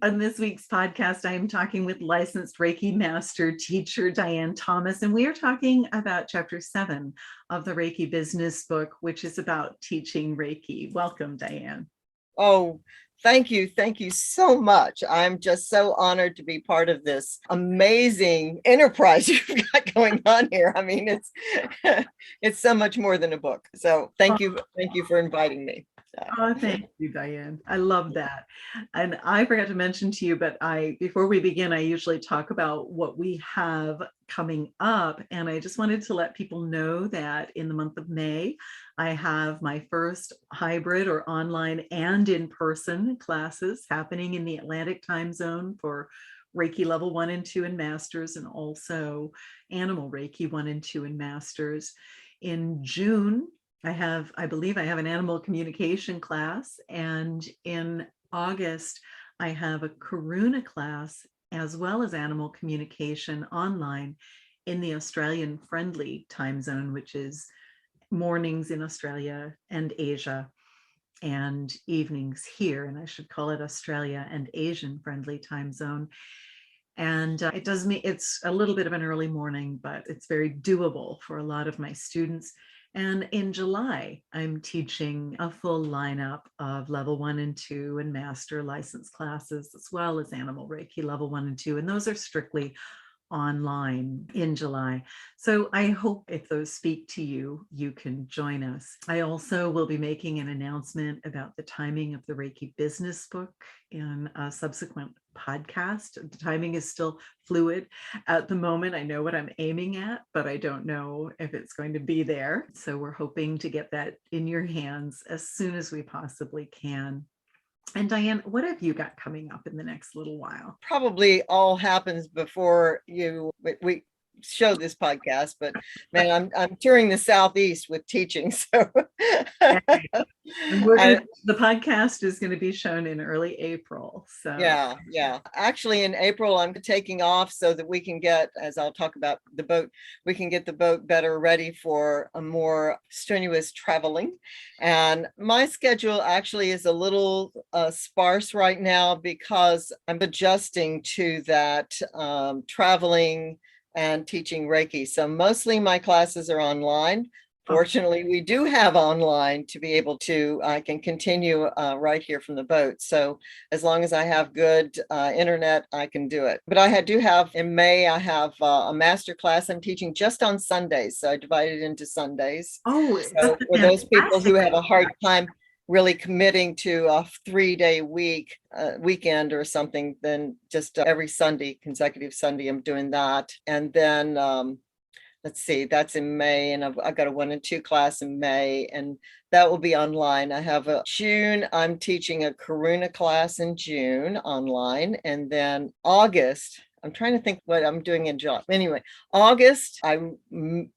On this week's podcast, I am talking with licensed Reiki master teacher Dianne Thomas, and we are talking about Chapter 7 of the Reiki Business Book, which is about teaching Reiki. Welcome, Dianne. Oh, thank you. Thank you so much. I'm just so honored to be part of this amazing enterprise you've got going on here. I mean, it's so much more than a book. So thank you. Thank you for inviting me. Oh, thank you, Dianne. I love that. And I forgot to mention to you, but before we begin, I usually talk about what we have coming up. And I just wanted to let people know that in the month of May, I have my first hybrid or online and in-person classes happening in the Atlantic time zone for Reiki level 1 and 2 and masters, and also animal Reiki 1 and 2 and masters. In June, I believe I have an animal communication class, and in August, I have a Karuna class as well as animal communication online in the Australian friendly time zone, which is mornings in Australia and Asia and evenings here. And I should call it Australia and Asian friendly time zone. And it's a little bit of an early morning, but it's very doable for a lot of my students. And in July, I'm teaching a full lineup of level 1 and 2 and master license classes, as well as animal Reiki level 1 and 2. And those are strictly online in July. So I hope if those speak to you, you can join us. I also will be making an announcement about the timing of the Reiki Business Book in a subsequent podcast. The timing is still fluid at the moment. I know what I'm aiming at, but I don't know if it's going to be there. So we're hoping to get that in your hands as soon as we possibly can. And Dianne, what have you got coming up in the next little while? Probably all happens before we show this podcast, but man, I'm touring the Southeast with teaching. So the podcast is going to be shown in early April. So yeah. Actually, in April, I'm taking off so that we can get, as I'll talk about the boat, we can get the boat better ready for a more strenuous traveling. And my schedule actually is a little sparse right now because I'm adjusting to that traveling and teaching Reiki. So mostly my classes are online. Fortunately, we do have online to be able to, I can continue right here from the boat. So as long as I have good internet, I can do it. But do have, in May, I have a master class I'm teaching just on Sundays. So I divide it into Sundays. Oh, so for those people who have a hard time really committing to a 3-day weekend or something, then just every Sunday, consecutive Sunday, I'm doing that. And then let's see, that's in May, and I've got a 1 and 2 class in May, and that will be online. I have June, I'm teaching a Karuna class in June online, and then August, I'm trying to think what I'm doing in July. Anyway, August, I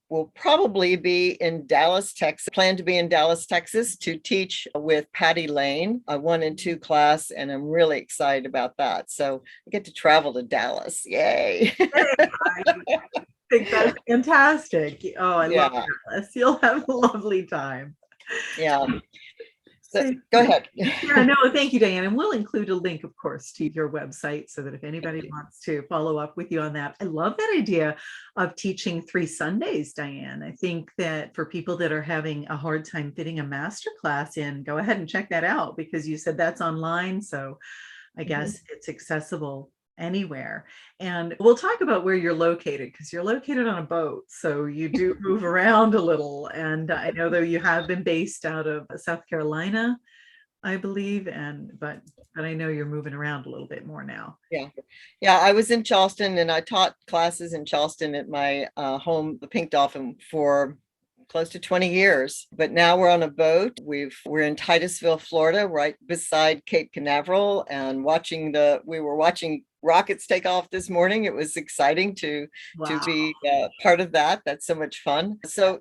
will probably be in Dallas, Texas. I plan to be in Dallas, Texas to teach with Patty Lane, a 1 and 2 class, and I'm really excited about that. So I get to travel to Dallas. Yay. I think that's fantastic. Oh, I love Dallas. You'll have a lovely time. Yeah. So go ahead. Yeah, no, thank you, Dianne. And we'll include a link, of course, to your website so that if anybody wants to follow up with you on that. I love that idea of teaching 3 Sundays, Dianne. I think that for people that are having a hard time fitting a master class in, go ahead and check that out, because you said that's online. So I guess it's accessible anywhere. And we'll talk about where you're located, because you're located on a boat, so you do move around a little. And I know, though, you have been based out of South Carolina, I believe, but I know you're moving around a little bit more now. Yeah, I was in Charleston, and I taught classes in Charleston at my home, the Pink Dolphin, for close to 20 years. But now we're on a boat. We're in Titusville, Florida, right beside Cape Canaveral, and we were watching rockets take off this morning. It was exciting to be part of that. That's so much fun. So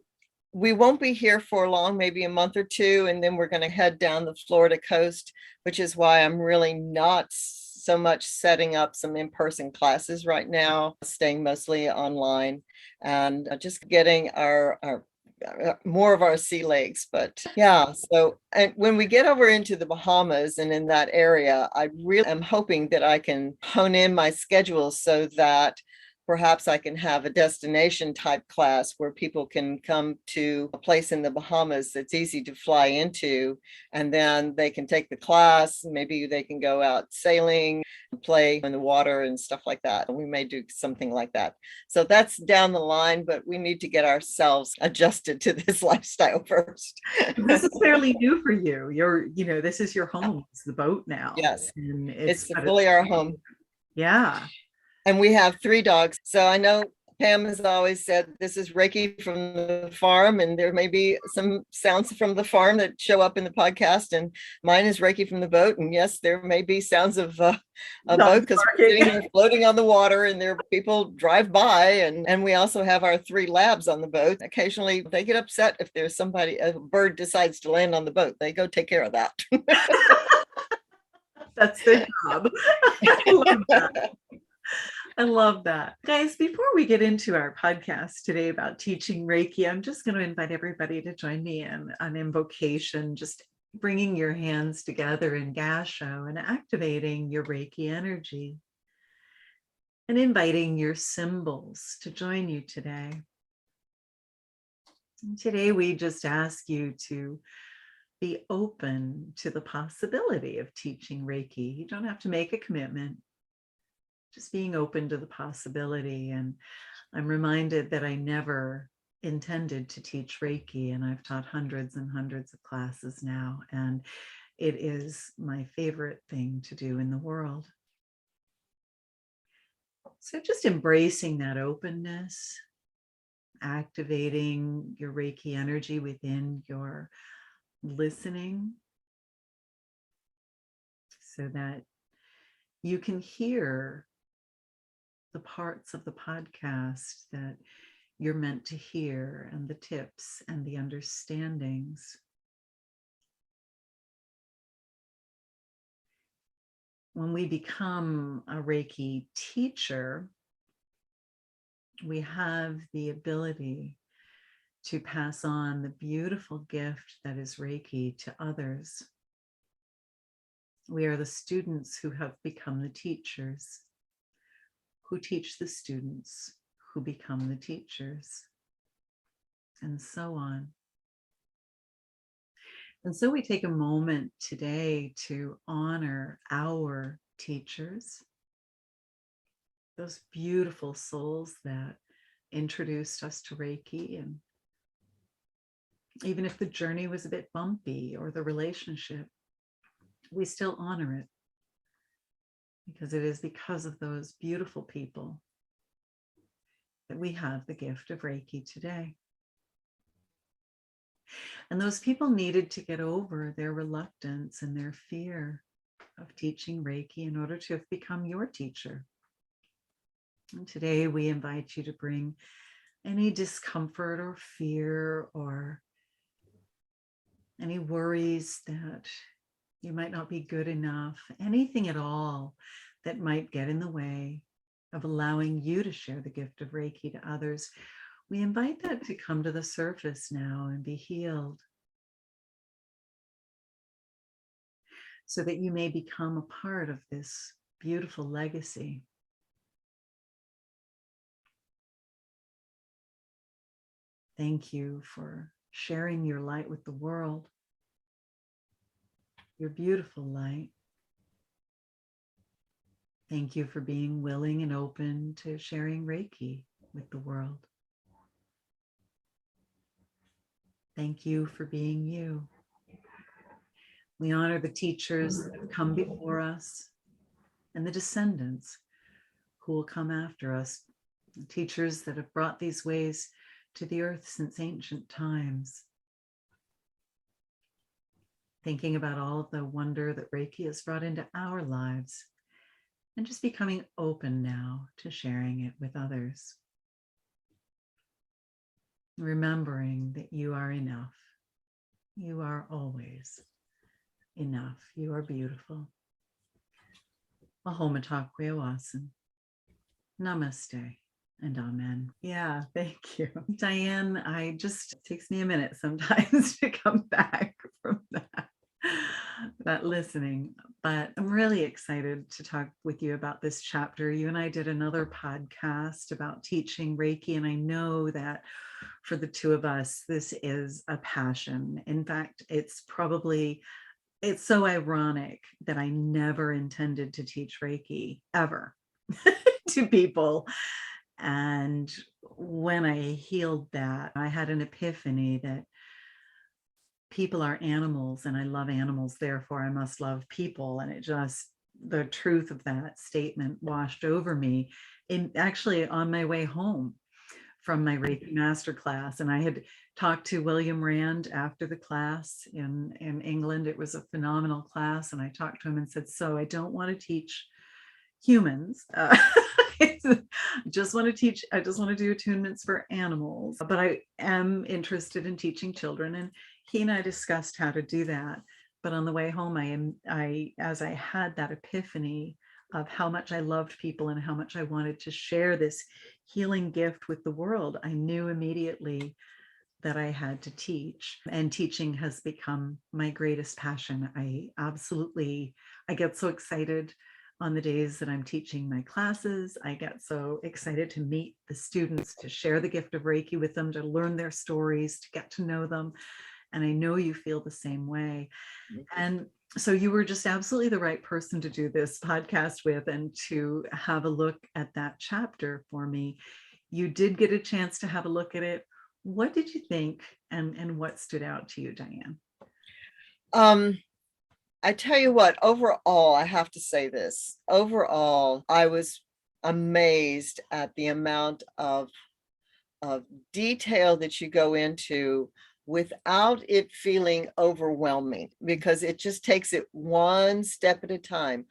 we won't be here for long, maybe a month or 2, and then we're going to head down the Florida coast, which is why I'm really not so much setting up some in-person classes right now, staying mostly online, and just getting our more of our sea legs. But yeah, so and when we get over into the Bahamas and in that area, I really am hoping that I can hone in my schedule so that perhaps I can have a destination type class where people can come to a place in the Bahamas that's easy to fly into, and then they can take the class. Maybe they can go out sailing, play in the water and stuff like that. We may do something like that. So that's down the line, but we need to get ourselves adjusted to this lifestyle first. This is fairly new for you. This is your home. It's the boat now. Yes, And it's fully our home. Yeah. And we have 3 dogs. So I know Pam has always said this is Reiki from the farm, and there may be some sounds from the farm that show up in the podcast, and mine is Reiki from the boat. And yes, there may be sounds of a boat because we're sitting here floating on the water, and there people drive by, and we also have our 3 labs on the boat. Occasionally they get upset if there's a bird decides to land on the boat. They go take care of that. That's their job. I love that. I love that. Guys, before we get into our podcast today about teaching Reiki, I'm just going to invite everybody to join me in an invocation, just bringing your hands together in Gasho and activating your Reiki energy and inviting your symbols to join you today. And today, we just ask you to be open to the possibility of teaching Reiki. You don't have to make a commitment. Just being open to the possibility. And I'm reminded that I never intended to teach Reiki, and I've taught hundreds and hundreds of classes now, and it is my favorite thing to do in the world. So just embracing that openness, activating your Reiki energy within your listening so that you can hear the parts of the podcast that you're meant to hear, and the tips and the understandings. When we become a Reiki teacher, we have the ability to pass on the beautiful gift that is Reiki to others. We are the students who have become the teachers, who teach the students, who become the teachers, and so on. And so we take a moment today to honor our teachers, those beautiful souls that introduced us to Reiki. And even if the journey was a bit bumpy or the relationship, we still honor it, because it is because of those beautiful people that we have the gift of Reiki today. And those people needed to get over their reluctance and their fear of teaching Reiki in order to have become your teacher. And today we invite you to bring any discomfort or fear or any worries that you might not be good enough, anything at all that might get in the way of allowing you to share the gift of Reiki to others. We invite that to come to the surface now and be healed, so that you may become a part of this beautiful legacy. Thank you for sharing your light with the world, your beautiful light. Thank you for being willing and open to sharing Reiki with the world. Thank you for being you. We honor the teachers that have come before us and the descendants who will come after us, the teachers that have brought these ways to the earth since ancient times. Thinking about all of the wonder that Reiki has brought into our lives, and just becoming open now to sharing it with others. Remembering that you are enough. You are always enough. You are beautiful. Mahoma Takwe Owasin. Namaste. And amen. Yeah, thank you. Dianne, it takes me a minute sometimes to come back from that listening, but I'm really excited to talk with you about this chapter. You and I did another podcast about teaching Reiki, and I know that for the two of us, this is a passion. In fact, it's so ironic that I never intended to teach Reiki ever to people. And when I healed that, I had an epiphany that people are animals and I love animals, therefore I must love people. And the truth of that statement washed over me actually on my way home from my Reiki masterclass. And I had talked to William Rand after the class in England. It was a phenomenal class. And I talked to him and said, so I don't want to teach humans. I just want to do attunements for animals, but I am interested in teaching children. And he and I discussed how to do that. But on the way home, as I had that epiphany of how much I loved people and how much I wanted to share this healing gift with the world, I knew immediately that I had to teach, and teaching has become my greatest passion. I get so excited on the days that I'm teaching my classes. I get so excited to meet the students, to share the gift of Reiki with them, to learn their stories, to get to know them. And I know you feel the same way. And so you were just absolutely the right person to do this podcast with and to have a look at that chapter for me. You did get a chance to have a look at it. What did you think, and what stood out to you, Dianne? I tell you what, overall, I have to say this. Overall, I was amazed at the amount of detail that you go into without it feeling overwhelming, because it just takes it one step at a time.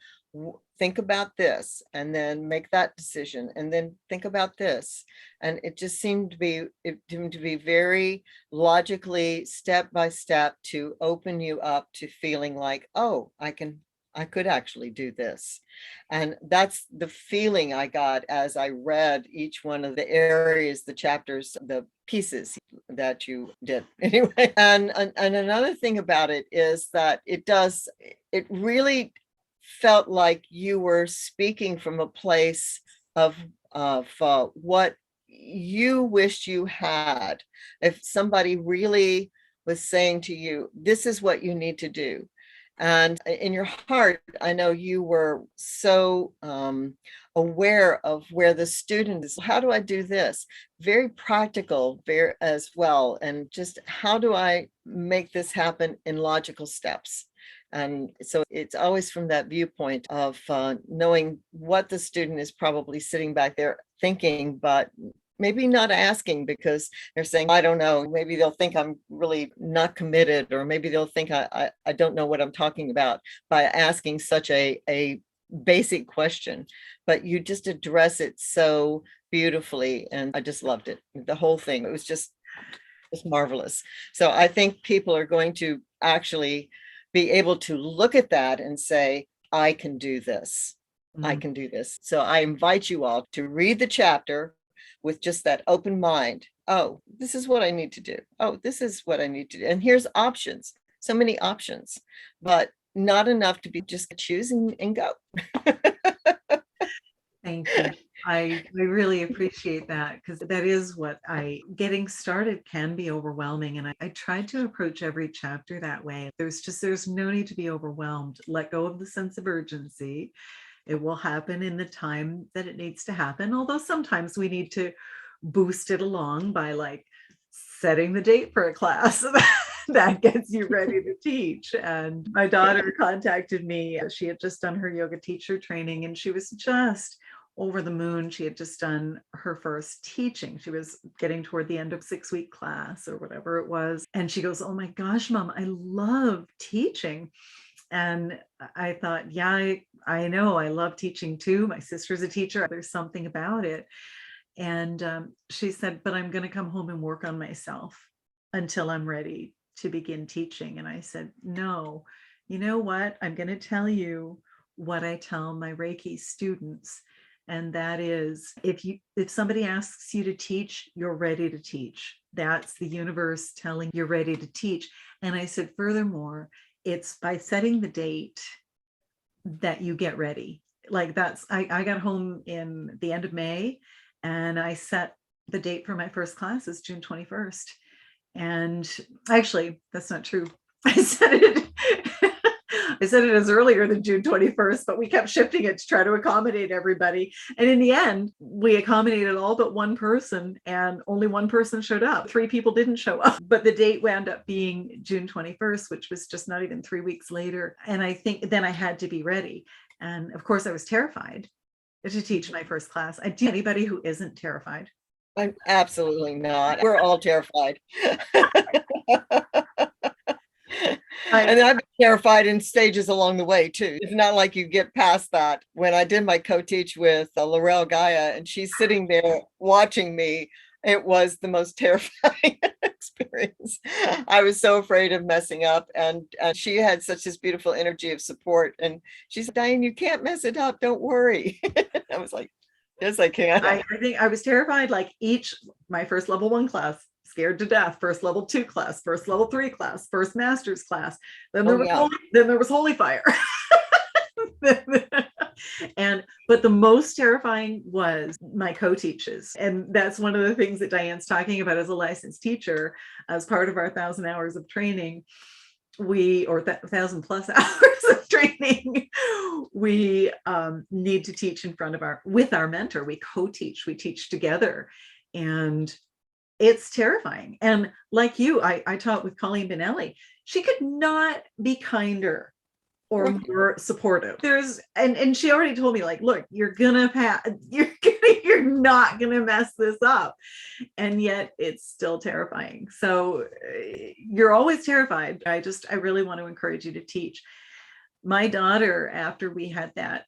Think about this and then make that decision, and then think about this. And it seemed to be very logically, step by step, to open you up to feeling like, oh, I could actually do this. And that's the feeling I got as I read each one of the areas, the chapters, the pieces that you did anyway. And another thing about it is that it really felt like you were speaking from a place of what you wished you had. If somebody really was saying to you, this is what you need to do. And in your heart, I know you were so aware of where the student is. How do I do this? Very practical, very as well. And just how do I make this happen in logical steps? And so it's always from that viewpoint of knowing what the student is probably sitting back there thinking, but maybe not asking because they're saying, I don't know, maybe they'll think I'm really not committed, or maybe they'll think I don't know what I'm talking about by asking such a basic question. But you just address it so beautifully, and I just loved it. The whole thing, it was just marvelous. So I think people are going to actually be able to look at that and say, I can do this. I can do this. So I invite you all to read the chapter with just that open mind. Oh, this is what I need to do. Oh, this is what I need to do. And here's options. So many options, but not enough to be just choose and go. Thank you. I really appreciate that, because that is getting started can be overwhelming. And I tried to approach every chapter that way. There's no need to be overwhelmed. Let go of the sense of urgency. It will happen in the time that it needs to happen. Although sometimes we need to boost it along by like setting the date for a class that gets you ready to teach. And my daughter contacted me. She had just done her yoga teacher training and she was just over the moon. She had just done her first teaching. She was getting toward the end of 6-week class or whatever it was. And she goes, oh my gosh, Mom, I love teaching. And I thought, yeah, I know, I love teaching too. My sister's a teacher. There's something about it. And she said, but I'm going to come home and work on myself until I'm ready to begin teaching. And I said, no, you know what? I'm going to tell you what I tell my Reiki students. And that is, if somebody asks you to teach, you're ready to teach. That's the universe telling you're ready to teach. And I said, furthermore, it's by setting the date that you get ready. Like I got home in the end of May, and I set the date for my first class is June 21st. And actually, that's not true. I said it. I said it as earlier than June 21st, but we kept shifting it to try to accommodate everybody. And in the end, we accommodated all but one person, and only one person showed up. 3 people didn't show up, but the date wound up being June 21st, which was just not even 3 weeks later. And I think then I had to be ready. And of course, I was terrified to teach my first class. I do anybody who isn't terrified. I'm absolutely not. We're all terrified. And I've been terrified in stages along the way too. It's not like you get past that. When I did my co-teach with Laurel Gaia, and she's sitting there watching me, it was the most terrifying experience. I was so afraid of messing up, and she had such this beautiful energy of support. And she said, "Dianne, you can't mess it up. Don't worry." I was like, "Yes, I can." I think I was terrified. Like my first level 1 class, scared to death. First level 2 class, first level 3 class, first master's class. Then there was holy fire. But the most terrifying was my co-teaches. And that's one of the things that Dianne's talking about as a licensed teacher, as part of our 1,000 hours of training. 1,000 plus hours of training, we need to teach with our mentor. We co-teach, we teach together, and it's terrifying. And like you, I taught with Colleen Benelli. She could not be kinder or more supportive. And she already told me, like, look, you're not gonna mess this up. And yet it's still terrifying. So you're always terrified. I really want to encourage you to teach. My daughter, after we had that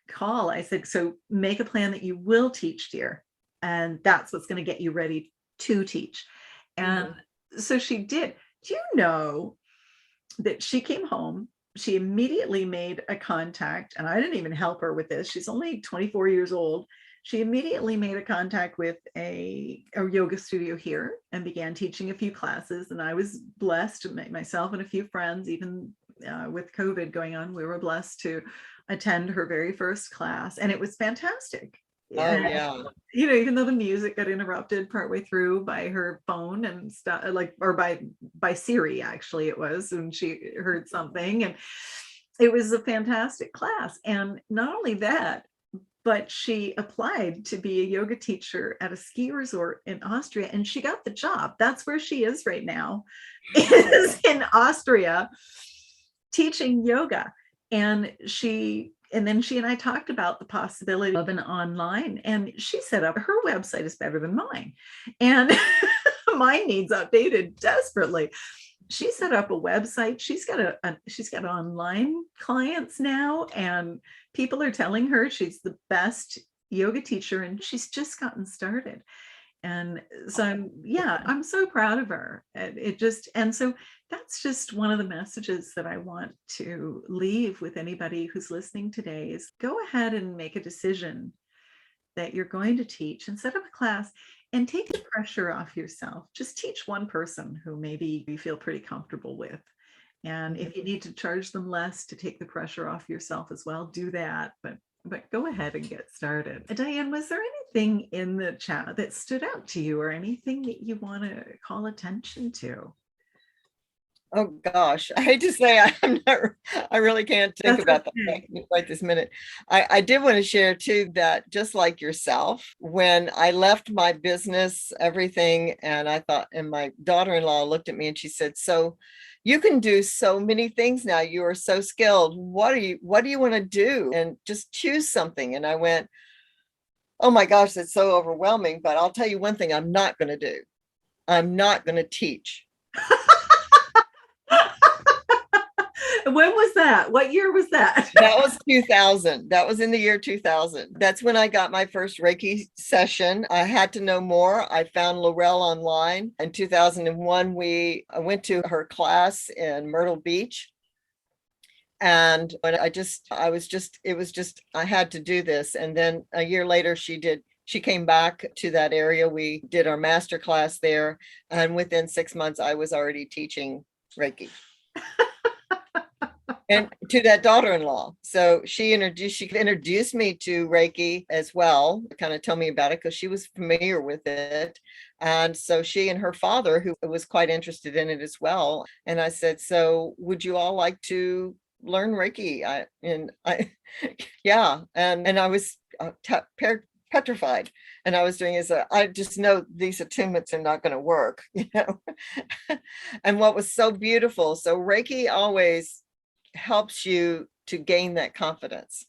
call, I said, so make a plan that you will teach, dear. And that's what's going to get you ready to teach. And so she did. Do you know that she came home? She immediately made a contact, and I didn't even help her with this. She's only 24 years old. She immediately made a contact with a yoga studio here and began teaching a few classes. And I was blessed, myself and a few friends, even with COVID going on, we were blessed to attend her very first class. And it was fantastic. Oh, yeah. You know, even though the music got interrupted partway through by her phone and stuff, or by Siri, actually it was, and she heard something, and it was a fantastic class. And not only that, but she applied to be a yoga teacher at a ski resort in Austria, and she got the job. That's where she is right now, is in Austria teaching yoga. And then she and I talked about the possibility of an online, and she set up, her website is better than mine, and mine needs updated desperately. She set up a website. She's got online clients now, and people are telling her she's the best yoga teacher, and she's just gotten started. And so I'm so proud of her. And so that's just one of the messages that I want to leave with anybody who's listening today is go ahead and make a decision that you're going to teach, and set up a class and take the pressure off yourself. Just teach one person who maybe you feel pretty comfortable with. And if you need to charge them less to take the pressure off yourself as well, do that. But go ahead and get started. Dianne, was there anything in the chat that stood out to you, or anything that you want to call attention to? Oh gosh, I hate to say I really can't think about that right this minute. I did want to share too that just like yourself, when I left my business, everything, and I thought, and my daughter-in-law looked at me and she said, so you can do so many things now. You are so skilled. What do you want to do? And just choose something. And I went, oh my gosh, that's so overwhelming. But I'll tell you one thing I'm not going to do. I'm not going to teach. When was that? What year was that? That was 2000. That was in the year 2000. That's when I got my first Reiki session. I had to know more. I found Laurel online. In 2001, I went to her class in Myrtle Beach. And when I had to do this. And then a year later, she came back to that area. We did our master class there. And within 6 months, I was already teaching Reiki. And to that daughter-in-law. So she introduced me to Reiki as well, kind of tell me about it because she was familiar with it. And so she and her father, who was quite interested in it as well. And I said, so would you all like to learn Reiki? Yeah. And I was petrified. And I was doing is I just know these attunements are not going to work, And what was so beautiful. So Reiki always helps you to gain that confidence.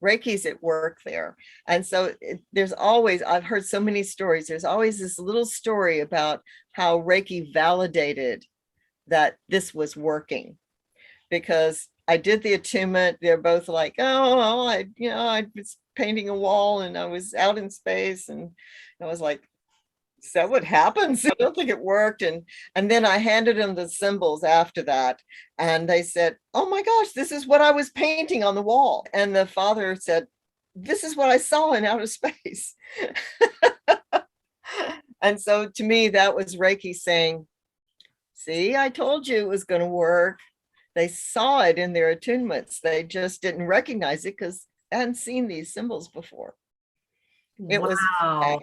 Reiki's at work there. And so I've heard so many stories. There's always this little story about how Reiki validated that this was working, because I did the attunement. They're both like, oh, I was painting a wall and I was out in space. And I was like, is that what happens? I don't think it worked. And then I handed them the symbols after that. And they said, oh my gosh, this is what I was painting on the wall. And the father said, this is what I saw in outer space. And so to me, that was Reiki saying, see, I told you it was going to work. They saw it in their attunements. They just didn't recognize it because I hadn't seen these symbols before. Wow.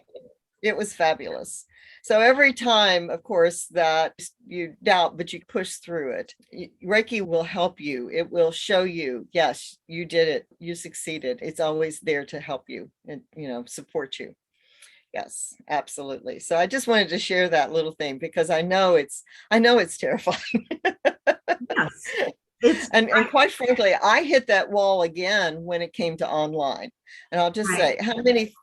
It was fabulous. So every time, of course, that you doubt, but you push through it, Reiki will help you. It will show you, yes, you did it. You succeeded. It's always there to help you and, support you. Yes, absolutely. So I just wanted to share that little thing because I know it's terrifying. Yes. And quite frankly, I hit that wall again when it came to online. And I'll just say, how many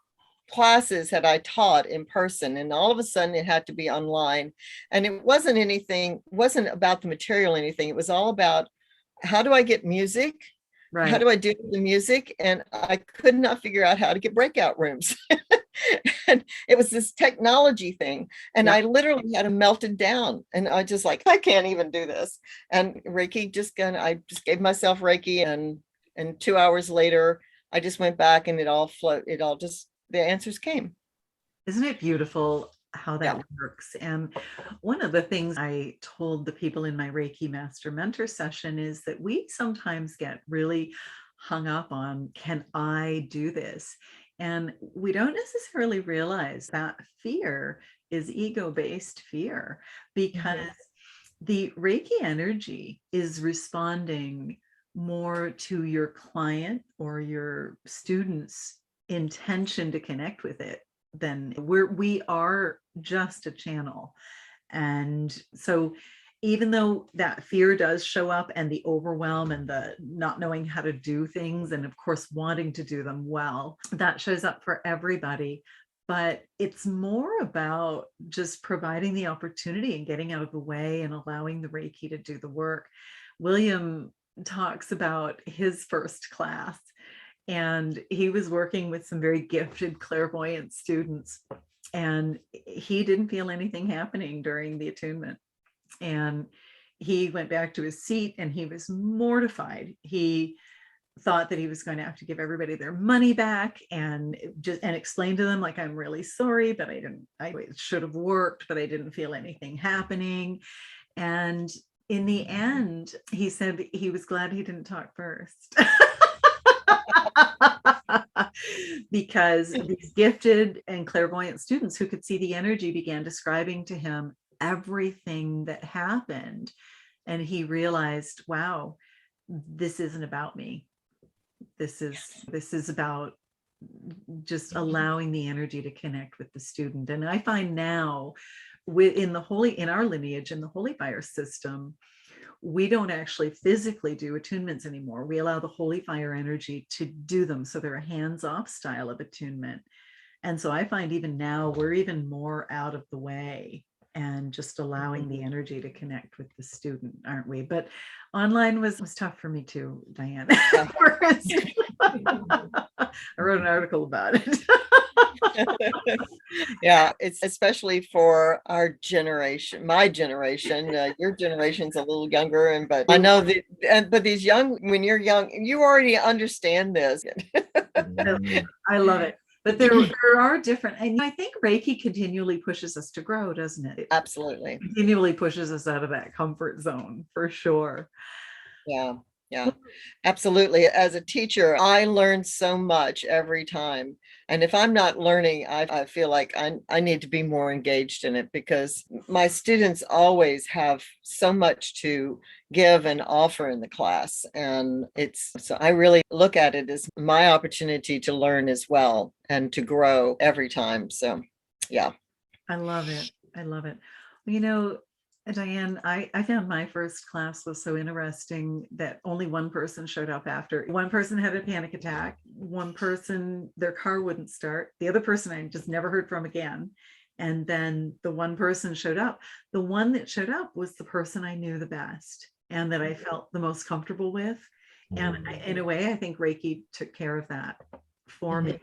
classes had I taught in person, and all of a sudden it had to be online. And it wasn't about the material or anything. It was all about, how do I get music? Right. How do I do the music? And I could not figure out how to get breakout rooms. And it was this technology thing. And I literally had them melted down. And I just like, I can't even do this. And Reiki I just gave myself Reiki. And 2 hours later, I just went back and the answers came. Isn't it beautiful how that works? And one of the things I told the people in my Reiki Master Mentor session is that we sometimes get really hung up on, can I do this? And we don't necessarily realize that fear is ego-based fear, because the Reiki energy is responding more to your client or your students' intention to connect with it than we are just a channel. And so even though that fear does show up, and the overwhelm and the not knowing how to do things, and of course wanting to do them well, that shows up for everybody. But it's more about just providing the opportunity and getting out of the way and allowing the Reiki to do the work. William talks about his first class, and he was working with some very gifted clairvoyant students, and he didn't feel anything happening during the attunement. And he went back to his seat and he was mortified. He thought that he was going to have to give everybody their money back, and explain to them, like, I'm really sorry, but I should have worked, but I didn't feel anything happening. And in the end, he said he was glad he didn't talk first. Because these gifted and clairvoyant students who could see the energy began describing to him everything that happened. And he realized, wow, this isn't about me. This is about just allowing the energy to connect with the student. And I find now in our lineage, in the Holy Fire system, we don't actually physically do attunements anymore. We allow the Holy Fire energy to do them. So they're a hands-off style of attunement. And so I find even now we're even more out of the way and just allowing the energy to connect with the student, aren't we? But online was tough for me too, Dianne. Yeah. I wrote an article about it. Yeah, it's especially for our generation, my generation. Your generation's a little younger, but I know that. But these young, when you're young, you already understand this. I love it. But there are different, and I think Reiki continually pushes us to grow, doesn't it? It Absolutely. continually pushes us out of that comfort zone, for sure. Yeah. Yeah, absolutely. As a teacher, I learn so much every time. And if I'm not learning, I feel like I need to be more engaged in it, because my students always have so much to give and offer in the class. And so I really look at it as my opportunity to learn as well and to grow every time. So, yeah. I love it. I love it. Well, Dianne, I found my first class was so interesting that only one person showed up after. One person had a panic attack. One person, their car wouldn't start. The other person I just never heard from again. And then the one person showed up. The one that showed up was the person I knew the best and that I felt the most comfortable with. And in a way, I think Reiki took care of that for me.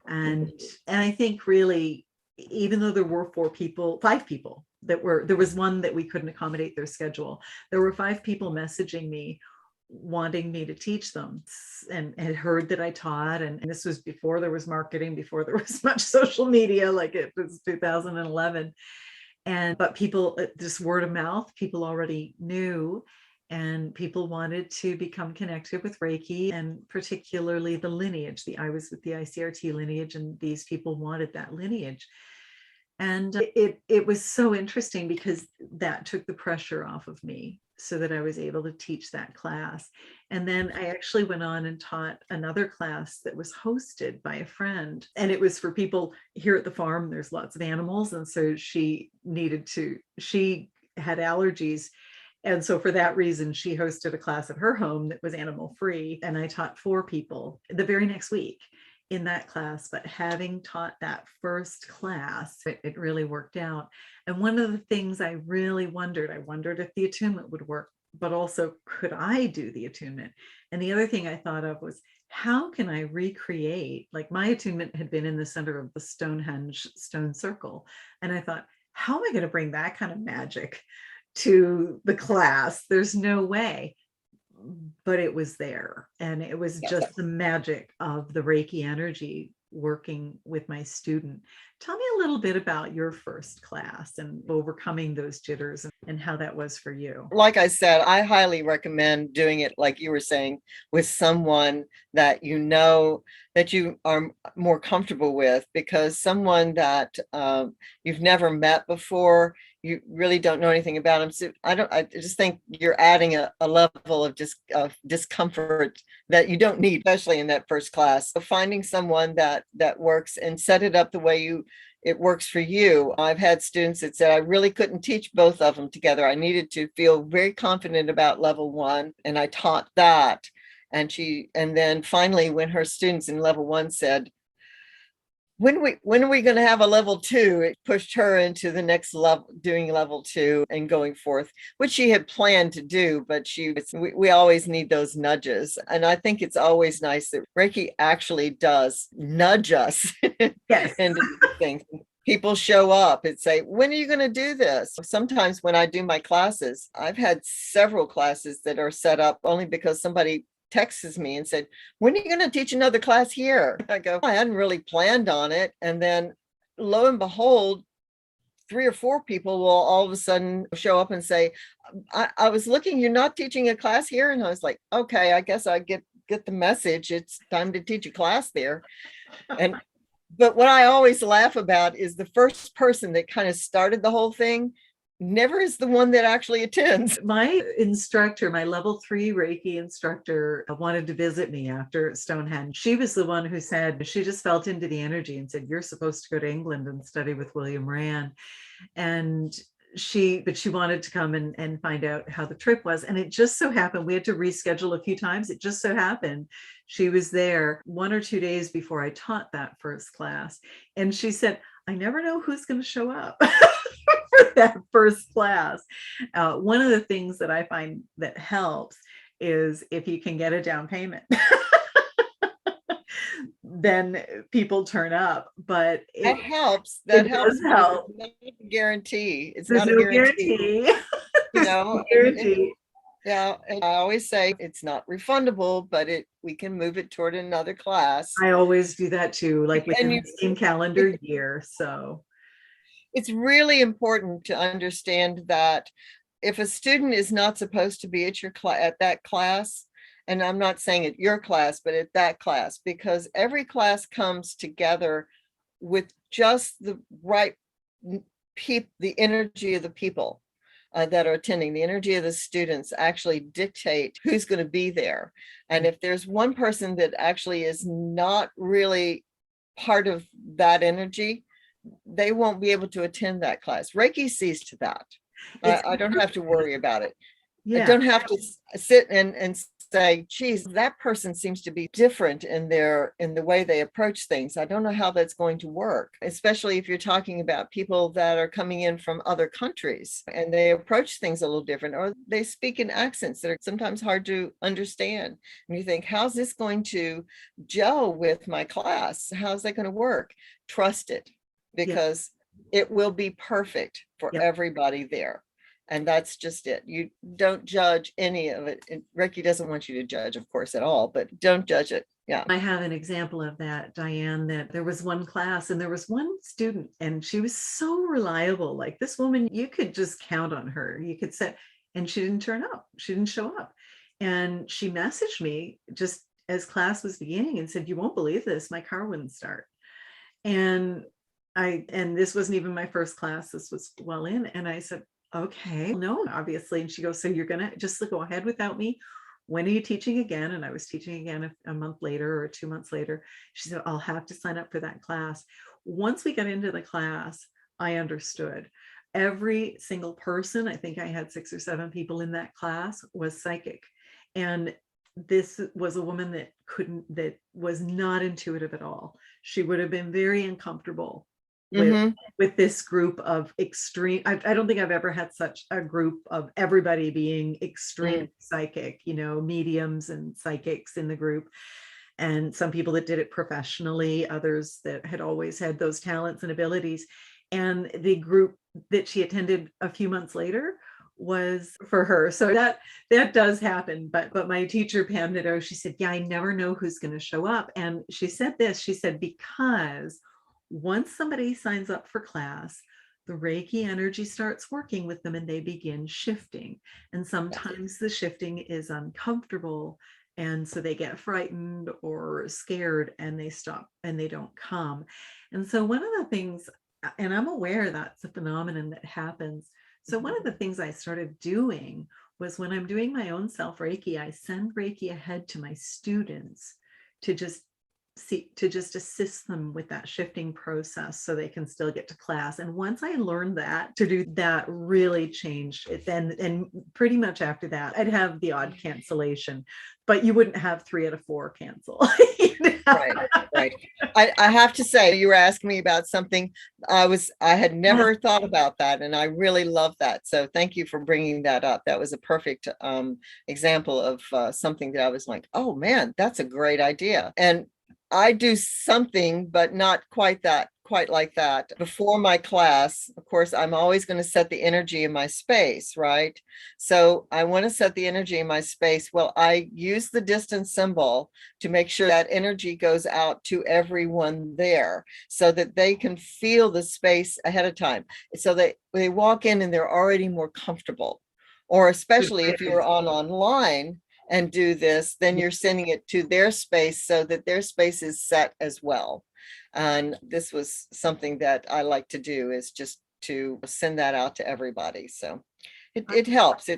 And I think really, even though there were 5 people there was one that we couldn't accommodate their schedule. There were 5 people messaging me wanting me to teach them and had heard that I taught. And this was before there was marketing, before there was much social media, like it was 2011. But people, just word of mouth, people already knew. And people wanted to become connected with Reiki, and particularly the lineage. I was with the ICRT lineage, and these people wanted that lineage. And it was so interesting because that took the pressure off of me so that I was able to teach that class. And then I actually went on and taught another class that was hosted by a friend. And it was for people here at the farm. There's lots of animals. And so she had allergies. And so for that reason, she hosted a class at her home that was animal free. And I taught 4 people the very next week in that class. But having taught that first class, it really worked out. And one of the things I really wondered if the attunement would work, but also could I do the attunement? And the other thing I thought of was, how can I recreate, like my attunement had been in the center of the Stonehenge stone circle. And I thought, how am I going to bring that kind of magic to the class? There's no way. But it was there, and it was just the magic of the Reiki energy working with my student. Tell me a little bit about your first class and overcoming those jitters and how that was for you. Like I said, I highly recommend doing it, like you were saying, with someone that you know that you are more comfortable with, because someone that you've never met before, you really don't know anything about them. So I just think you're adding a level of discomfort that you don't need, especially in that first class. So finding someone that works and set it up the way it works for you. I've had students that said I really couldn't teach both of them together. I needed to feel very confident about level 1, and I taught that. And then finally, when her students in level 1 said, when are we going to have a level 2? It pushed her into the next level, doing level 2 and going forth, which she had planned to do, but we always need those nudges. And I think it's always nice that Reiki actually does nudge us Yes. into things. People show up and say, when are you going to do this? Sometimes when I do my classes, I've had several classes that are set up only because somebody texts me and said, when are you going to teach another class here? I go, I hadn't really planned on it. And then lo and behold, 3 or 4 people will all of a sudden show up and say, I was looking, you're not teaching a class here. And I was like, okay, I guess I get the message. It's time to teach a class there. But what I always laugh about is the first person that kind of started the whole thing never is the one that actually attends. My instructor, my level 3 Reiki instructor, wanted to visit me after Stonehenge. She was the one who said, she just felt into the energy and said, you're supposed to go to England and study with William Rand. And she wanted to come and find out how the trip was. And it just so happened, we had to reschedule a few times. It just so happened she was there 1 or 2 days before I taught that first class. And she said, I never know who's going to show up. for that first class. One of the things that I find that helps is if you can get a down payment. Then people turn up, but That helps. it That helps. does help. It's not a guarantee. It's There's not a no guarantee. guarantee. You There's know, no guarantee. yeah. And I always say it's not refundable, but we can move it toward another class. I always do that too, like within And the same calendar year. So it's really important to understand that if a student is not supposed to be at at that class, and I'm not saying at your class, but at that class, because every class comes together with just the right the energy of the people that are attending. The energy of the students actually dictate who's going to be there. And if there's one person that actually is not really part of that energy, they won't be able to attend that class. Reiki sees to that. I don't have to worry about it. I don't have to sit and say, geez, that person seems to be different in the way they approach things. I don't know how that's going to work, especially if you're talking about people that are coming in from other countries and they approach things a little different, or they speak in accents that are sometimes hard to understand. And you think, how's this going to gel with my class? How's that going to work? Trust it, because it will be perfect for everybody there. And that's just it. You don't judge any of it. And Reiki doesn't want you to judge, of course, at all, but don't judge it. Yeah. I have an example of that, Dianne, that there was one class and there was one student and she was so reliable. Like this woman, you could just count on her. You could say, and she didn't turn up. She didn't show up. And she messaged me just as class was beginning and said, you won't believe this. My car wouldn't start. And this wasn't even my first class. This was well in. And I said, okay, no, obviously. And she goes, so you're going to just go ahead without me? When are you teaching again? And I was teaching again a month later or 2 months later. She said, I'll have to sign up for that class. Once we got into the class, I understood. Every single person, I think I had 6 or 7 people in that class, was psychic. And this was a woman that was not intuitive at all. She would have been very uncomfortable with this group of extreme. I don't think I've ever had such a group of everybody being extreme psychic, mediums and psychics in the group. And some people that did it professionally, others that had always had those talents and abilities. And the group that she attended a few months later was for her. So that does happen. But my teacher, Pam Nadeau, she said, yeah, I never know who's going to show up. And she said this, she said, because once somebody signs up for class, the Reiki energy starts working with them and they begin shifting. And sometimes the shifting is uncomfortable. And so they get frightened or scared and they stop and they don't come. And so one of the things, and I'm aware that's a phenomenon that happens. So one of the things I started doing was when I'm doing my own self Reiki, I send Reiki ahead to my students to just assist them with that shifting process so they can still get to class. And once I learned that, to do that really changed it. Then, and pretty much after that, I'd have the odd cancellation, but you wouldn't have 3 out of 4 cancel. Right. I have to say, you were asking me about something I had never thought about that. And I really love that. So thank you for bringing that up. That was a perfect example of something that I was like, oh man, that's a great idea. And I do something, but not quite like that. Before my class, of course, I'm always going to set the energy in my space, right? So I want to set the energy in my space. Well, I use the distance symbol to make sure that energy goes out to everyone there so that they can feel the space ahead of time. So that they walk in and they're already more comfortable. Or especially if you're online and do this, then you're sending it to their space so that their space is set as well. And this was something that I like to do, is just to send that out to everybody. So it helps.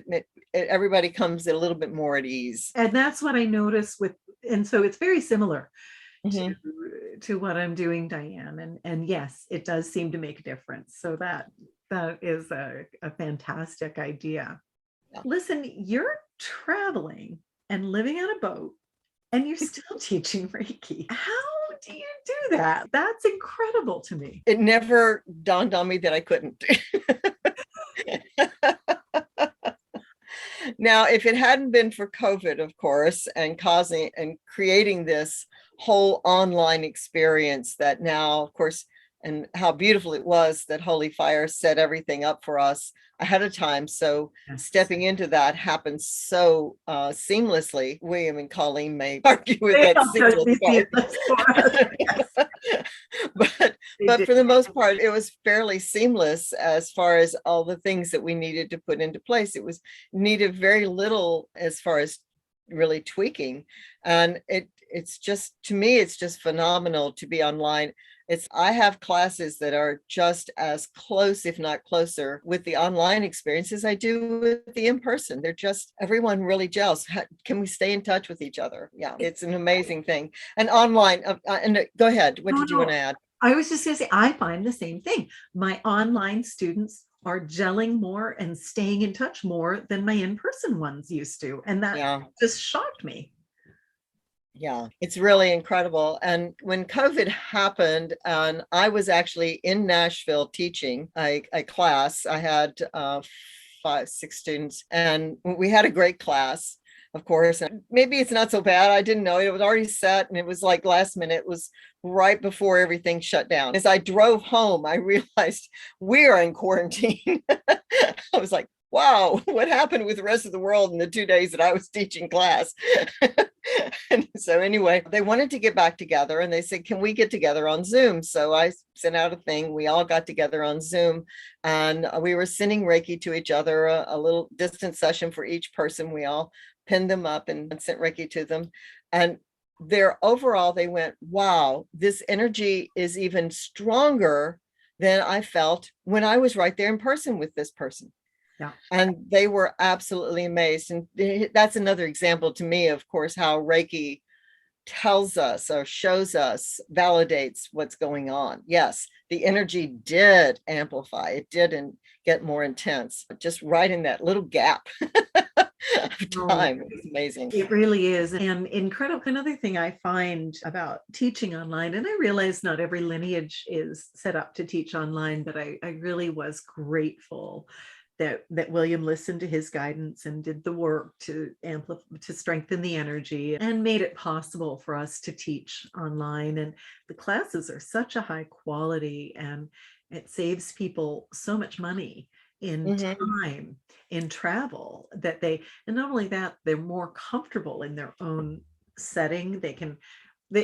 Everybody comes a little bit more at ease. And that's what I noticed and so it's very similar to what I'm doing, Dianne. And yes, it does seem to make a difference. So that is a fantastic idea. Yeah. Listen, you're traveling and living on a boat and you're still teaching Reiki. How do you do that? That's incredible to me. It never dawned on me that I couldn't. Now, if it hadn't been for COVID, of course, and causing and creating this whole online experience that now, of course, and how beautiful it was that Holy Fire set everything up for us ahead of time. So Yes. stepping into that happens so seamlessly. William and Colleen may argue with that seamless part. But for the most part, it was fairly seamless as far as all the things that we needed to put into place. It was needed very little as far as really tweaking. And it's just, to me, it's just phenomenal to be online. I have classes that are just as close, if not closer, with the online experience as I do with the in-person. They're just, everyone really gels. Can we stay in touch with each other? Yeah, it's an amazing thing. And online, and go ahead. What did you want to add? I was just going to say, I find the same thing. My online students are gelling more and staying in touch more than my in-person ones used to. And that just shocked me. Yeah, it's really incredible. And when COVID happened, and I was actually in Nashville teaching a class, I had 5, 6 students, and we had a great class, of course. And maybe it's not so bad. I didn't know. It was already set, and it was like last minute. It was right before everything shut down. As I drove home, I realized we are in quarantine. I was like, wow, what happened with the rest of the world in the 2 days that I was teaching class? And so anyway, they wanted to get back together, and they said, can we get together on Zoom? So I sent out a thing. We all got together on Zoom, and we were sending Reiki to each other, a little distant session for each person. We all pinned them up and sent Reiki to them. And overall, they went, wow, this energy is even stronger than I felt when I was right there in person with this person. Yeah. And they were absolutely amazed. And that's another example to me, of course, how Reiki tells us or shows us, validates what's going on. Yes, the energy did amplify. It didn't get more intense, just right in that little gap of time. It was amazing. It really is. And incredible. Another thing I find about teaching online, and I realize not every lineage is set up to teach online, but I really was grateful that William listened to his guidance and did the work to strengthen the energy and made it possible for us to teach online. And the classes are such a high quality, and it saves people so much money in time, in travel, that and not only that, they're more comfortable in their own setting.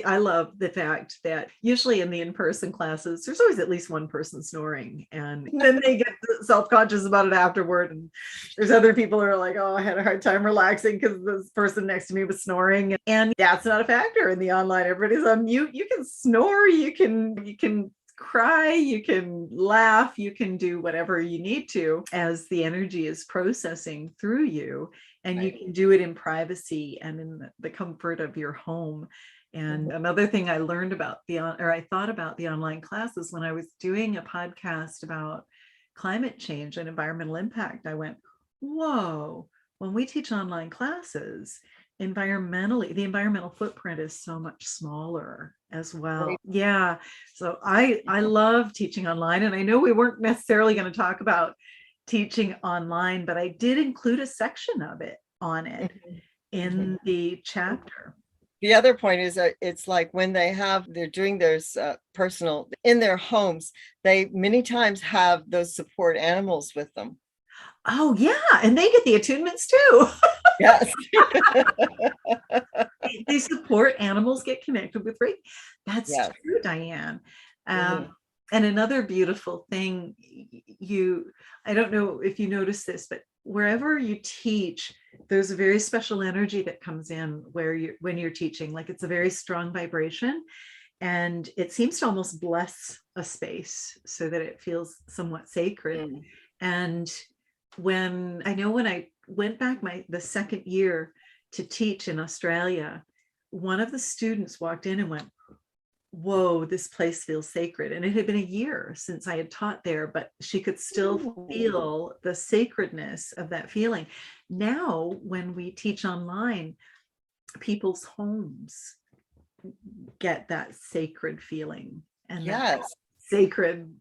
I love the fact that usually in the in-person classes, there's always at least one person snoring, and then they get self-conscious about it afterward. And there's other people who are like, oh, I had a hard time relaxing because this person next to me was snoring. And that's not a factor in the online. Everybody's on mute. You can snore, you can cry, you can laugh, you can do whatever you need to as the energy is processing through you. And you can do it in privacy and in the comfort of your home. And another thing I learned about I thought about the online classes when I was doing a podcast about climate change and environmental impact. I went, whoa, when we teach online classes, the environmental footprint is so much smaller as well. Right. Yeah. So I love teaching online, and I know we weren't necessarily going to talk about teaching online, but I did include a section of it on it in the chapter. The other point is that it's like when they're doing their personal in their homes, they many times have those support animals with them. Oh yeah, and they get the attunements too. Yes. The support animals get connected with Reiki. That's true, Dianne. And another beautiful thing, I don't know if you notice this, but wherever you teach, there's a very special energy that comes in when you're teaching. Like, it's a very strong vibration, and it seems to almost bless a space so that it feels somewhat sacred. And when I went back the second year to teach in Australia, one of the students walked in and went, whoa, this place feels sacred. And it had been a year since I had taught there, but she could still feel the sacredness of that feeling. Now, when we teach online, people's homes get that sacred feeling and that sacred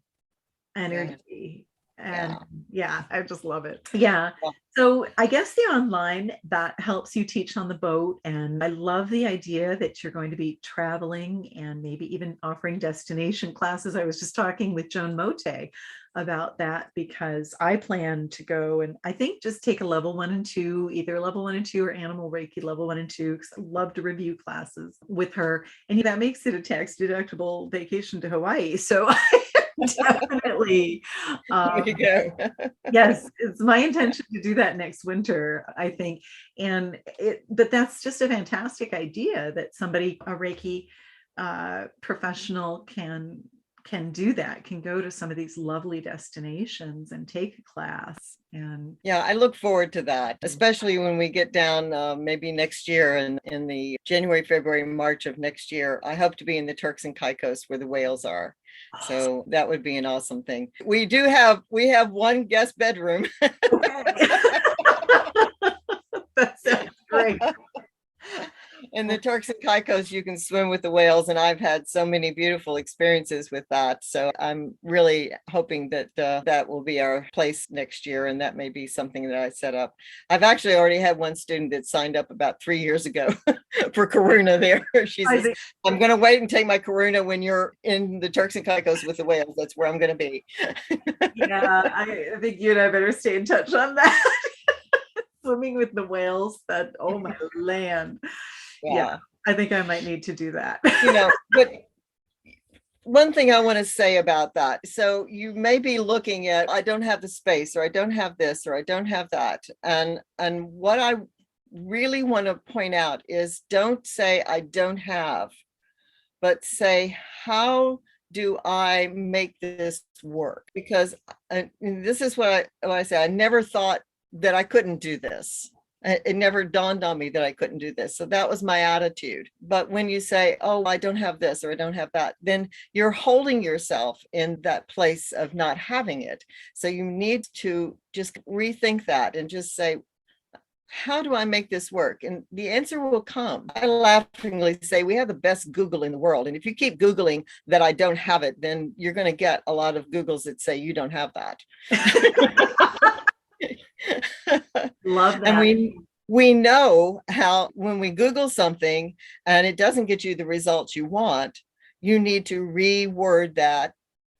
energy. And Yeah. yeah, I just love it. Yeah. Yeah. So I guess the online that helps you teach on the boat. And I love the idea that you're going to be traveling and maybe even offering destination classes. I was just talking with Joan Mote about that because I plan to go and I think just take a level 1 and 2, either level 1 and 2 or animal Reiki level 1 and 2, because I love to review classes with her. And that makes it a tax deductible vacation to Hawaii. So definitely. There you go. Yes, it's my intention to do that next winter, I think. But that's just a fantastic idea that somebody, a Reiki professional can do that, can go to some of these lovely destinations and take a class. And Yeah, I look forward to that, especially when we get down maybe next year and in the January, February, March of next year. I hope to be in the Turks and Caicos where the whales are. So that would be an awesome thing. We have one guest bedroom. okay. That sounds great. In the Turks and Caicos, you can swim with the whales, and I've had so many beautiful experiences with that. So I'm really hoping that that will be our place next year, and that may be something that I set up. I've actually already had one student that signed up about 3 years ago for Karuna there. She says, I'm going to wait and take my Karuna when you're in the Turks and Caicos with the whales. That's where I'm going to be. Yeah, I think you and I better stay in touch on that. Swimming with the whales, that, oh my land. Yeah, I think I might need to do that. But one thing I want to say about that. So you may be looking at, I don't have the space, or I don't have this, or I don't have that. And what I really want to point out is, don't say I don't have, but say, how do I make this work? Because this is what I say. I never thought that I couldn't do this. It never dawned on me that I couldn't do this. So that was my attitude. But when you say, oh, I don't have this or I don't have that, then you're holding yourself in that place of not having it. So you need to just rethink that and just say, how do I make this work? And the answer will come. I laughingly say we have the best Google in the world. And if you keep Googling that I don't have it, then you're going to get a lot of Googles that say you don't have that. Love that. And we know how, when we Google something and it doesn't get you the results you want, you need to reword that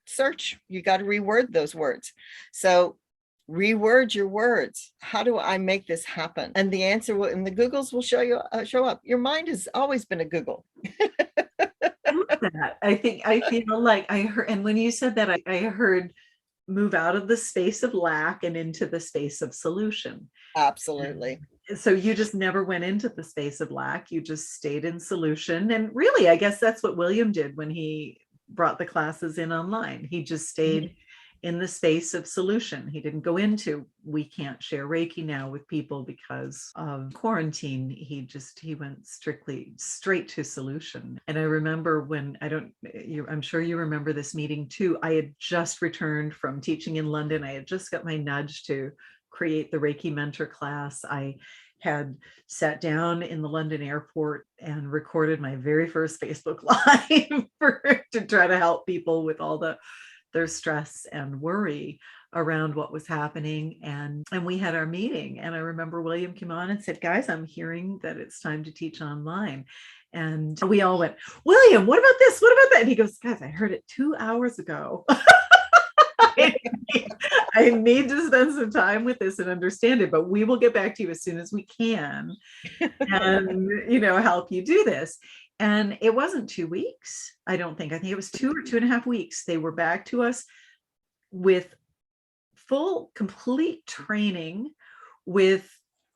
search. You got to reword those words. So reword your words. How do I make this happen? And the answer will, and the Googles will show up. Your mind has always been a Google. I love that. I feel like I heard, and when you said that, I heard move out of the space of lack and into the space of solution. Absolutely. So you just never went into the space of lack. You just stayed in solution. And really, I guess that's what William did when he brought the classes in online. He just stayed in the space of solution. He didn't go into, we can't share Reiki now with people because of quarantine. He went straight to solution. And I remember when, I'm sure you remember this meeting too. I had just returned from teaching in London. I had just got my nudge to create the Reiki mentor class. I had sat down in the London airport and recorded my very first Facebook Live to try to help people with all their stress and worry around what was happening. And we had our meeting. And I remember William came on and said, guys, I'm hearing that it's time to teach online. And we all went, William, what about this? What about that? And he goes, guys, I heard it 2 hours ago. I need to spend some time with this and understand it, but we will get back to you as soon as we can and, help you do this. And it wasn't 2 weeks. I think it was 2 or 2.5 weeks. They were back to us with full, complete training, with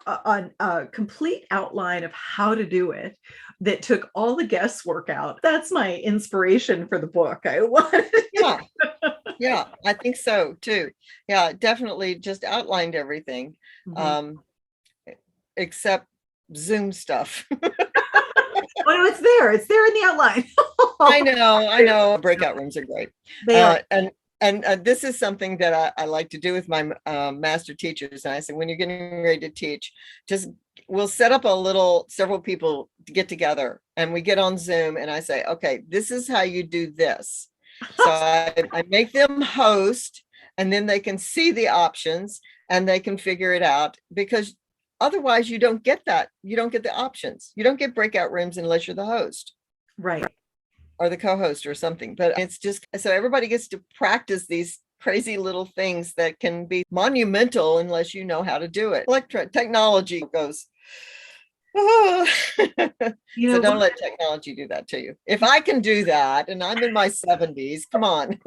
a complete outline of how to do it that took all the guesswork out. That's my inspiration for the book. I wanted Yeah, I think so too. Yeah, definitely just outlined everything, except Zoom stuff. Well, it's there. It's there in the outline. I know. Breakout rooms are great. And this is something that I like to do with my master teachers. And I say, when you're getting ready to teach, we'll set up several people to get together, and we get on Zoom, and I say, okay, this is how you do this. So I make them host, and then they can see the options and they can figure it out, because otherwise you don't get that. You don't get the options. You don't get breakout rooms unless you're the host. Right. Or the co-host or something. But it's just so everybody gets to practice these crazy little things that can be monumental unless you know how to do it. Technology goes, oh. So don't let technology do that to you. If I can do that, and I'm in my 70s, come on.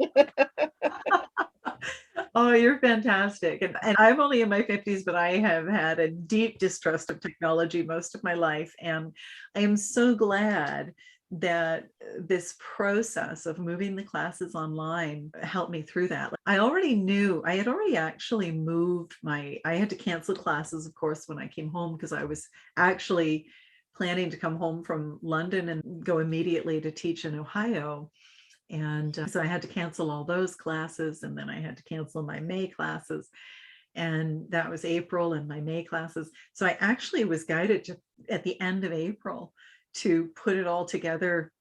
Oh, you're fantastic. And I'm only in my 50s, but I have had a deep distrust of technology most of my life. And I am so glad that this process of moving the classes online helped me through that. I already knew, I had already actually moved I had to cancel classes, of course, when I came home, because I was actually planning to come home from London and go immediately to teach in Ohio. And so I had to cancel all those classes, and then I had to cancel my May classes. And that was April and my May classes. So I actually was guided to, at the end of April, to put it all together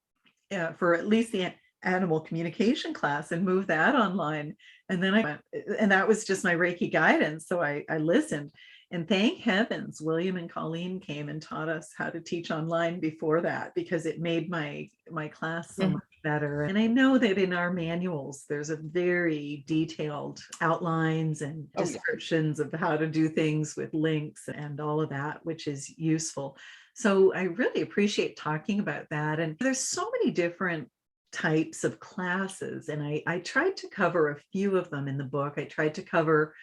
for at least the animal communication class and move that online. And then I went, and that was just my Reiki guidance. So I listened. And thank heavens, William and Colleen came and taught us how to teach online before that, because it made my class so much better. And I know that in our manuals, there's a very detailed outlines and descriptions of how to do things with links and all of that, which is useful. So I really appreciate talking about that. And there's so many different types of classes. And I tried to cover a few of them in the book. I tried to cover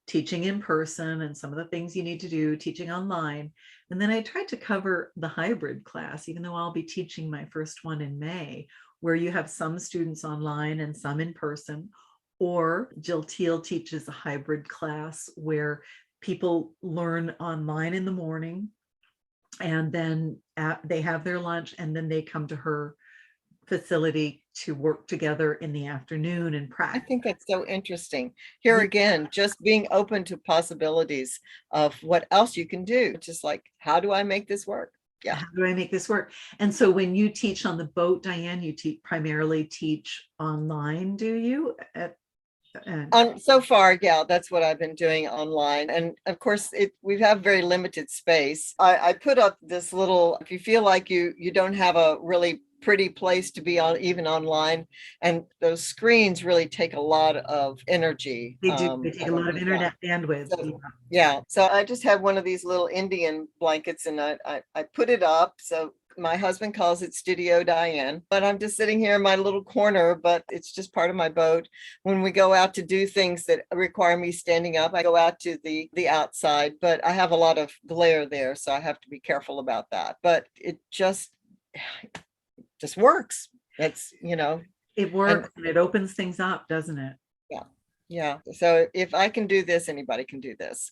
teaching in person and some of the things you need to do, teaching online. And then I tried to cover the hybrid class, even though I'll be teaching my first one in May, where you have some students online and some in person. Or Jill Teal teaches a hybrid class where people learn online in the morning, and then they have their lunch, and then they come to her facility to work together in the afternoon and practice. I think that's so interesting. Here again, just being open to possibilities of what else you can do. Just like, how do I make this work? Yeah. How do I make this work? And so when you teach on the boat, Dianne, you primarily teach online, do you? So far, yeah, that's what I've been doing online. And of course, we have very limited space. I put up this little, if you feel like you don't have a really pretty place to be on, even online, and those screens really take a lot of energy. They do. They take a lot of internet bandwidth. So, yeah. So I just have one of these little Indian blankets, and I put it up. So my husband calls it Studio Dianne, but I'm just sitting here in my little corner, but it's just part of my boat. When we go out to do things that require me standing up, I go out to the outside, but I have a lot of glare there, so I have to be careful about that. But it just works. It's, it works, and it opens things up, doesn't it? Yeah. Yeah. So if I can do this, anybody can do this.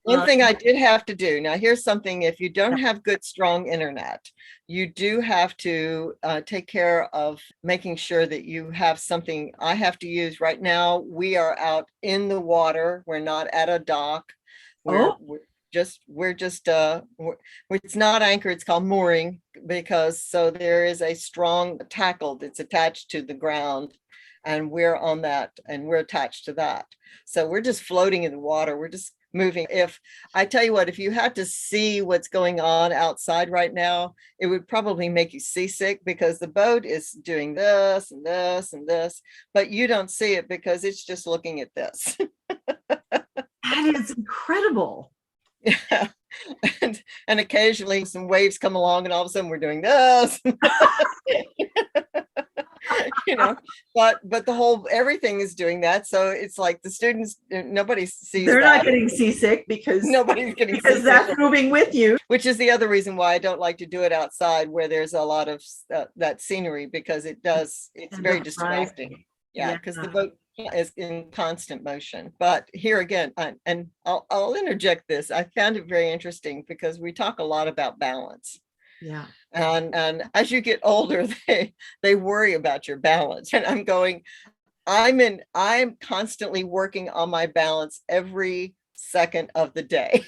One thing I did have to do, now here's something, if you don't have good, strong internet, you do have to take care of making sure that you have something. I have to use right now, we are out in the water. We're not at a dock. It's not anchor, it's called mooring, because so there is a strong tackle that's attached to the ground, and we're on that, and we're attached to that. So we're just floating in the water. We're just moving. If I tell you what, if you had to see what's going on outside right now, it would probably make you seasick, because the boat is doing this and this and this, but you don't see it because it's just looking at this. That is incredible. Yeah. And occasionally some waves come along, and all of a sudden we're doing this. But the whole, everything is doing that. So it's like the students, nobody sees they're not getting seasick because nobody's getting seasick, that's moving with you, which is the other reason why I don't like to do it outside where there's a lot of that scenery, because it's very distracting. Yeah, because the boat is in constant motion. But here again, and I'll interject this, I found it very interesting because we talk a lot about balance. Yeah. And as you get older, they worry about your balance. And I'm constantly working on my balance every second of the day.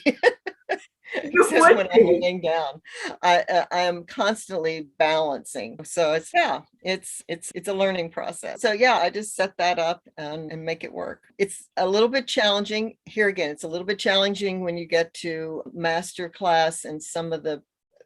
You except would when I'm be. laying down. I am constantly balancing. So it's a learning process. So yeah, I just set that up and make it work. It's a little bit challenging. Here again, it's a little bit challenging when you get to master class and some of the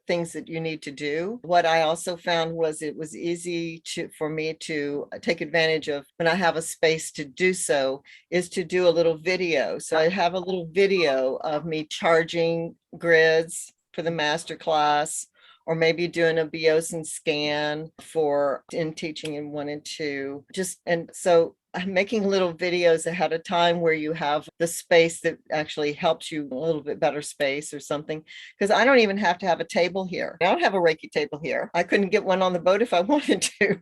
things that you need to do. What I also found was it was easy for me to take advantage of when I have a space to do so, is to do a little video. So I have a little video of me charging grids for the master class, or maybe doing a Biosin scan for in teaching in 1 and 2. And so I'm making little videos ahead of time where you have the space that actually helps you a little bit better space or something. Because I don't even have to have a table here. I don't have a Reiki table here. I couldn't get one on the boat if I wanted to.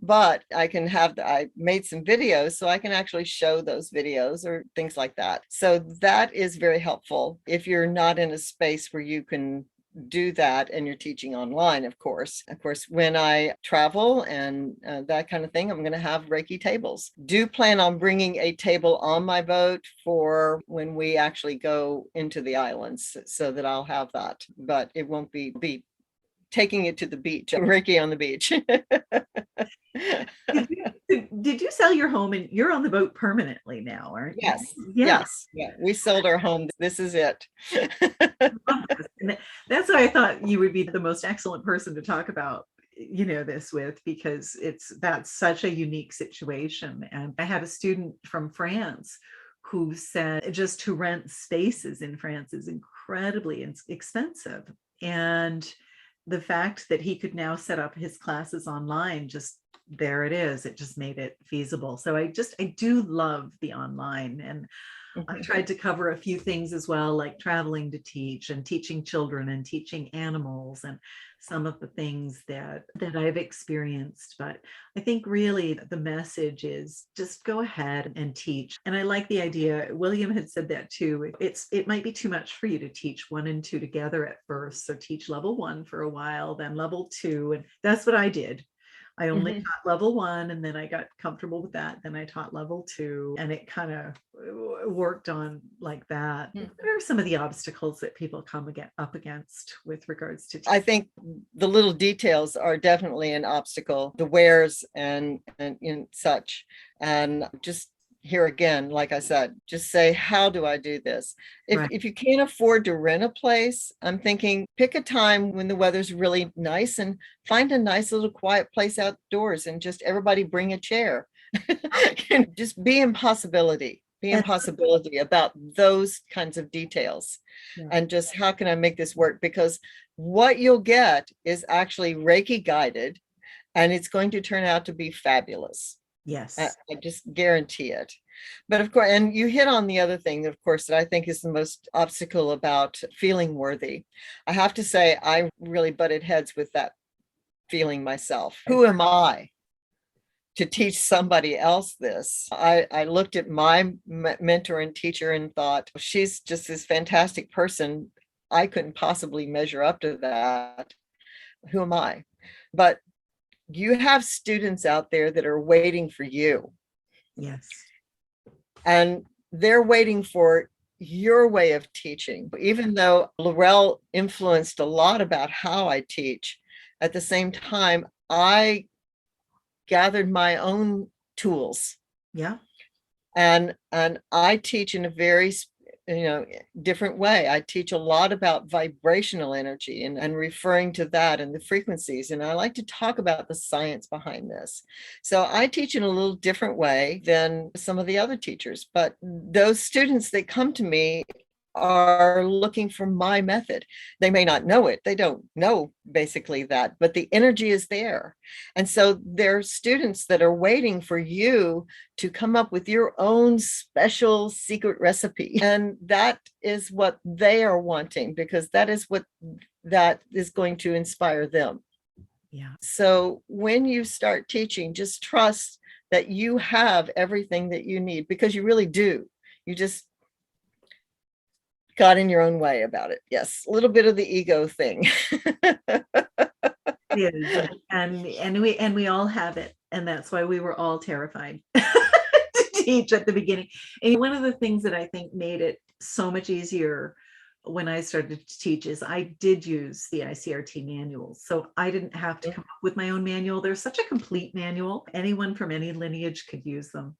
But I made some videos so I can actually show those videos or things like that. So that is very helpful if you're not in a space where you can do that and you're teaching online. Of course, when I travel and that kind of thing, I'm going to have Reiki tables. Do plan on bringing a table on my boat for when we actually go into the islands, so that I'll have that, but it won't be taking it to the beach. Reiki on the beach. Did you sell your home, and you're on the boat permanently now, aren't you? Yes. Yeah. Yes. Yeah. We sold our home. This is it. And that's why I thought you would be the most excellent person to talk about, this with, because that's such a unique situation. And I had a student from France who said just to rent spaces in France is incredibly expensive. And the fact that he could now set up his classes online, just there it is. It just made it feasible. So I do love the online, and I tried to cover a few things as well, like traveling to teach and teaching children and teaching animals and some of the things that I've experienced. But I think really the message is just go ahead and teach. And I like the idea, William had said that too. It might be too much for you to teach 1 and 2 together at first. So teach level 1 for a while, then level 2. And that's what I did. I only taught level 1, and then I got comfortable with that. Then I taught level 2, and it kind of worked on like that. What are some of the obstacles that people come up against with regards to teaching? I think the little details are definitely an obstacle, the wares and such. And just here again, like I said, just say, how do I do this? If you can't afford to rent a place, I'm thinking pick a time when the weather's really nice and find a nice little quiet place outdoors, and just everybody bring a chair. And just be in possibility about those kinds of details. And just how can I make this work? Because what you'll get is actually Reiki guided, and it's going to turn out to be fabulous. Yes. I just guarantee it. But of course, and you hit on the other thing, of course, that I think is the most obstacle about feeling worthy. I have to say, I really butted heads with that feeling myself. Who am I to teach somebody else this? I looked at my mentor and teacher and thought, she's just this fantastic person. I couldn't possibly measure up to that. Who am I? But you have students out there that are waiting for you. Yes. And they're waiting for your way of teaching. Even though Laurel influenced a lot about how I teach, at the same time, I gathered my own tools. Yeah. And I teach in a very different way. I teach a lot about vibrational energy and referring to that and the frequencies. And I like to talk about the science behind this. So I teach in a little different way than some of the other teachers. But those students that come to me are looking for my method. They may not know it. They don't know basically that, but the energy is there. And so there are students that are waiting for you to come up with your own special secret recipe. And that is what they are wanting, because that is going to inspire them. Yeah. So when you start teaching, just trust that you have everything that you need, because you really do. You just got in your own way about it. Yes, a little bit of the ego thing. It is. And we all have it, and that's why we were all terrified to teach at the beginning. And one of the things that I think made it so much easier when I started to teach is I did use the ICRT manuals. So I didn't have to come up with my own manual. There's such a complete manual. Anyone from any lineage could use them,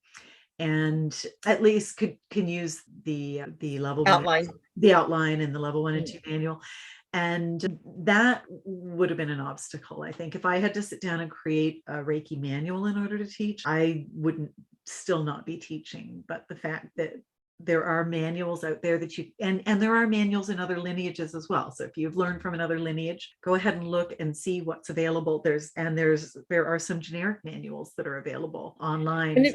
and at least can use the level Outline. one, the outline, and the level 1 and 2 manual. And that would have been an obstacle. I think if I had to sit down and create a Reiki manual in order to teach, I wouldn't still not be teaching. But the fact that there are manuals out there that you, and there are manuals in other lineages as well. So if you've learned from another lineage, go ahead and look and see what's available. There are some generic manuals that are available online.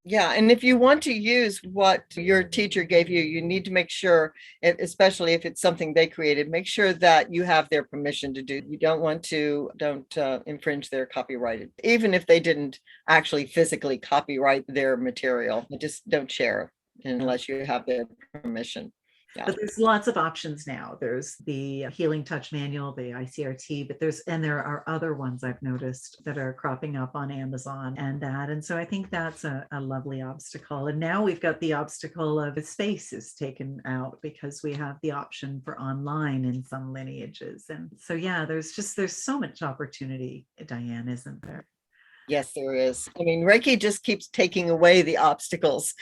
Yeah, and if you want to use what your teacher gave you, you need to make sure, especially if it's something they created, make sure that you have their permission to do. You don't infringe their copyrighted, even if they didn't actually physically copyright their material. Just don't share unless you have their permission. Yeah. But there's lots of options now. There's the Healing Touch Manual, the ICRT, but there are other ones I've noticed that are cropping up on Amazon and so I think that's a lovely obstacle. And now we've got the obstacle of space is taken out because we have the option for online in some lineages. And so, yeah, there's so much opportunity, Dianne, isn't there? Yes, there is. I mean, Reiki just keeps taking away the obstacles.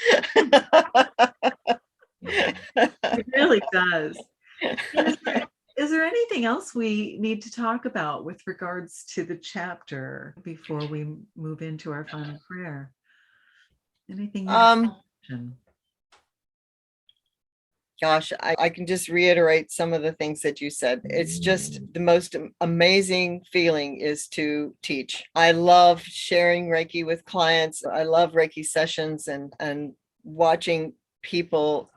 It really does. Is there anything else we need to talk about with regards to the chapter before we move into our final prayer? Anything? Gosh, I can just reiterate some of the things that you said. It's just the most amazing feeling is to teach. I love sharing Reiki with clients. I love Reiki sessions and watching people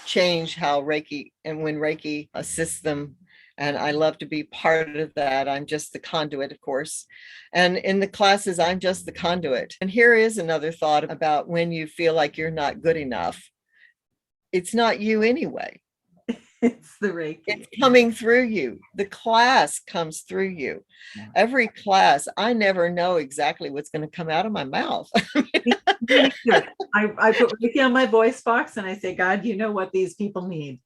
change how Reiki and when Reiki assists them. And I love to be part of that. I'm just the conduit, of course. And in the classes, I'm just the conduit. And here is another thought about when you feel like you're not good enough. It's not you anyway. It's the Reiki. It's coming through you. The class comes through you. Yeah. Every class, I never know exactly what's going to come out of my mouth. I put Reiki on my voice box and I say, God, you know what these people need.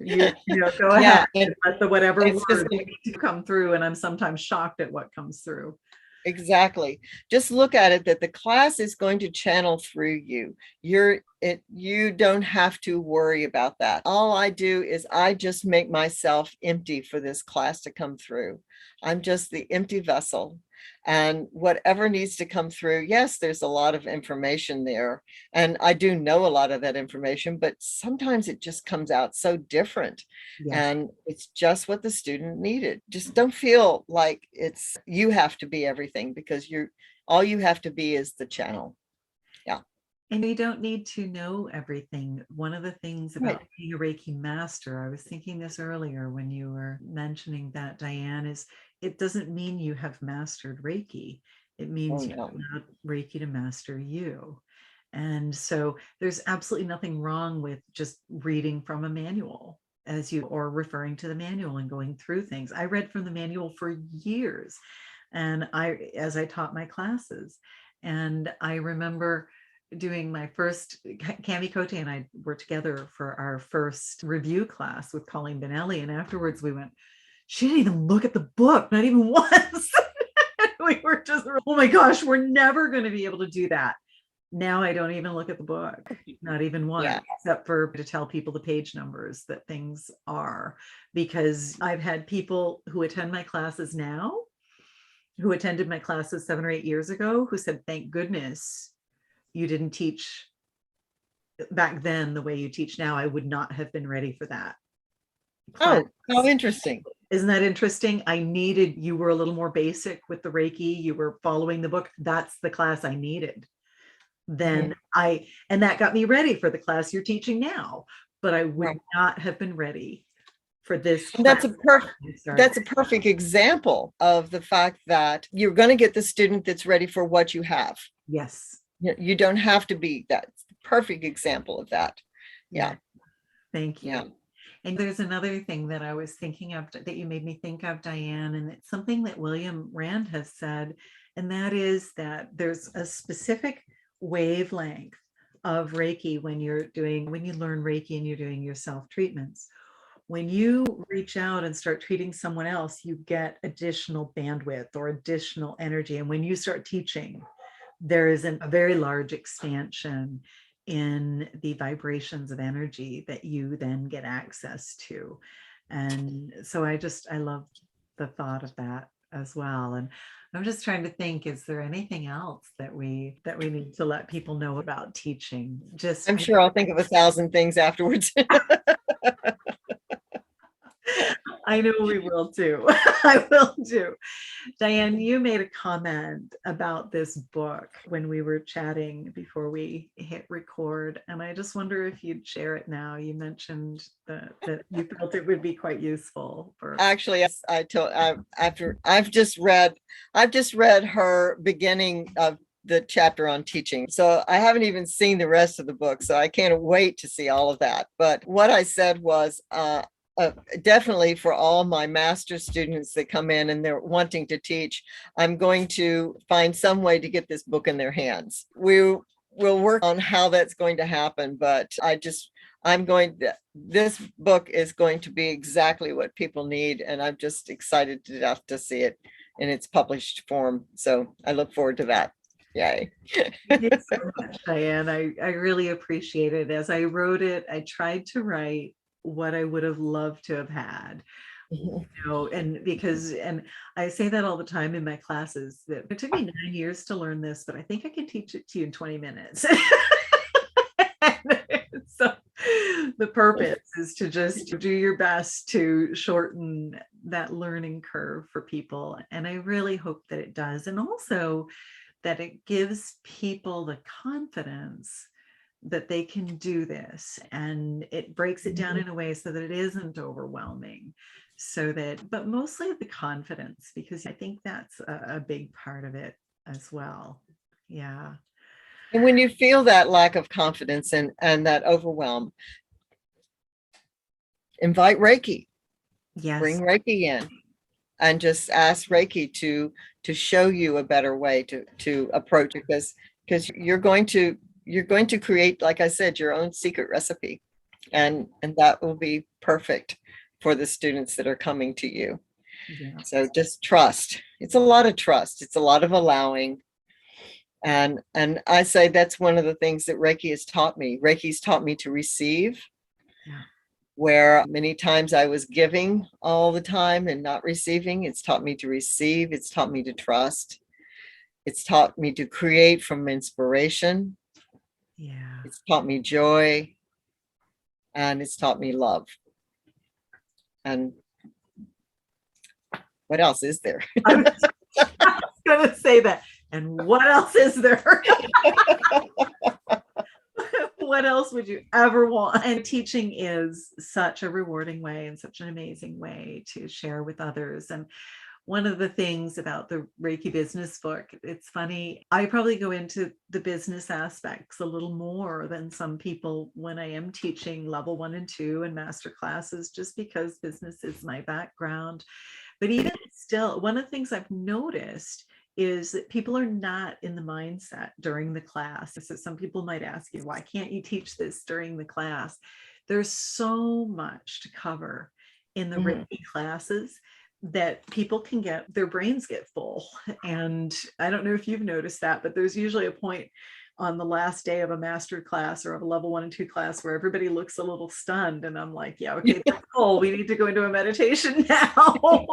You know, go ahead and let the whatever word need to come through. And I'm sometimes shocked at what comes through. Exactly. Just look at it that the class is going to channel through you. You don't have to worry about that. All I do is I just make myself empty for this class to come through. I'm just the empty vessel. And whatever needs to come through, yes, there's a lot of information there. And I do know a lot of that information, but sometimes it just comes out so different. Yes. And it's just what the student needed. Just don't feel like you have to be everything, because all you have to be is the channel. Yeah. And you don't need to know everything. One of the things about being a Reiki master, I was thinking this earlier when you were mentioning that, Dianne, is it doesn't mean you have mastered Reiki. It means you have allowed Reiki to master you. And so there's absolutely nothing wrong with just reading from a manual or referring to the manual and going through things. I read from the manual for years, and as I taught my classes. And I remember doing my first, Cami Cote and I were together for our first review class with Colleen Benelli. And afterwards we went, she didn't even look at the book, not even once. We were just, oh my gosh, we're never going to be able to do that. Now I don't even look at the book, not even once, except for to tell people the page numbers that things are, because I've had people who attend my classes now, who attended my classes 7 or 8 years ago, who said, thank goodness you didn't teach back then the way you teach now. I would not have been ready for that. Oh, how interesting. Isn't that interesting? You were a little more basic with the Reiki. You were following the book. That's the class I needed. And that got me ready for the class you're teaching now, but I would not have been ready for this. That's a perfect example of the fact that you're going to get the student that's ready for what you have. Yes. You don't have to be that. It's the perfect example of that. Yeah. Thank you. Yeah. And there's another thing that I was thinking of that you made me think of, Dianne, and it's something that William Rand has said, and that is that there's a specific wavelength of Reiki when you learn Reiki and you're doing your self-treatments. When you reach out and start treating someone else, you get additional bandwidth or additional energy. And when you start teaching, there is a very large expansion in the vibrations of energy that you then get access to. And so I love the thought of that as well. And I'm just trying to think, is there anything else that we need to let people know about teaching? I'm sure I'll think of 1,000 things afterwards. I know we will too. I will too. Dianne, you made a comment about this book when we were chatting before we hit record, and I just wonder if you'd share it now. You mentioned that you felt it would be quite useful for. Actually, I told after I've just read her beginning of the chapter on teaching. So I haven't even seen the rest of the book. So I can't wait to see all of that. But what I said was, definitely for all my master's students that come in and they're wanting to teach, I'm going to find some way to get this book in their hands. We'll work on how that's going to happen, but this book is going to be exactly what people need. And I'm just excited to death to see it in its published form. So I look forward to that. Yay. Thank you so much, Dianne. I really appreciate it. As I wrote it, I tried to write what I would have loved to have had, and I say that all the time in my classes, that it took me 9 years to learn this, but I think I can teach it to you in 20 minutes. So the purpose is to just do your best to shorten that learning curve for people. And I really hope that it does. And also that it gives people the confidence that they can do this, and it breaks it down in a way so that it isn't overwhelming, but mostly the confidence, because I think that's a big part of it as well. Yeah. And when you feel that lack of confidence and that overwhelm, invite Reiki. Yes. Bring Reiki in and just ask Reiki to show you a better way to approach it, because you're going to create, like I said, your own secret recipe, and that will be perfect for the students that are coming to you. Yeah. So just trust. It's a lot of trust. It's a lot of allowing. And I say that's one of the things that Reiki has taught me. Reiki's taught me to receive. Yeah. Where many times I was giving all the time and not receiving. It's taught me to receive. It's taught me to trust. It's taught me to create from inspiration. Yeah. It's taught me joy, and it's taught me love. And what else is there? I was going to say that. And what else is there? What else would you ever want? And teaching is such a rewarding way and such an amazing way to share with others. And one of the things about the Reiki Business Book, it's funny, I probably go into the business aspects a little more than some people when I am teaching level 1 and 2 and master classes, just because business is my background. But even still, one of the things I've noticed is that people are not in the mindset during the class. So some people might ask you, why can't you teach this during the class? There's so much to cover in the Reiki classes that people can their brains get full. And I don't know if you've noticed that, but there's usually a point on the last day of a master class or of a level 1 and 2 class where everybody looks a little stunned. And I'm like, yeah, okay, that's cool. We need to go into a meditation now.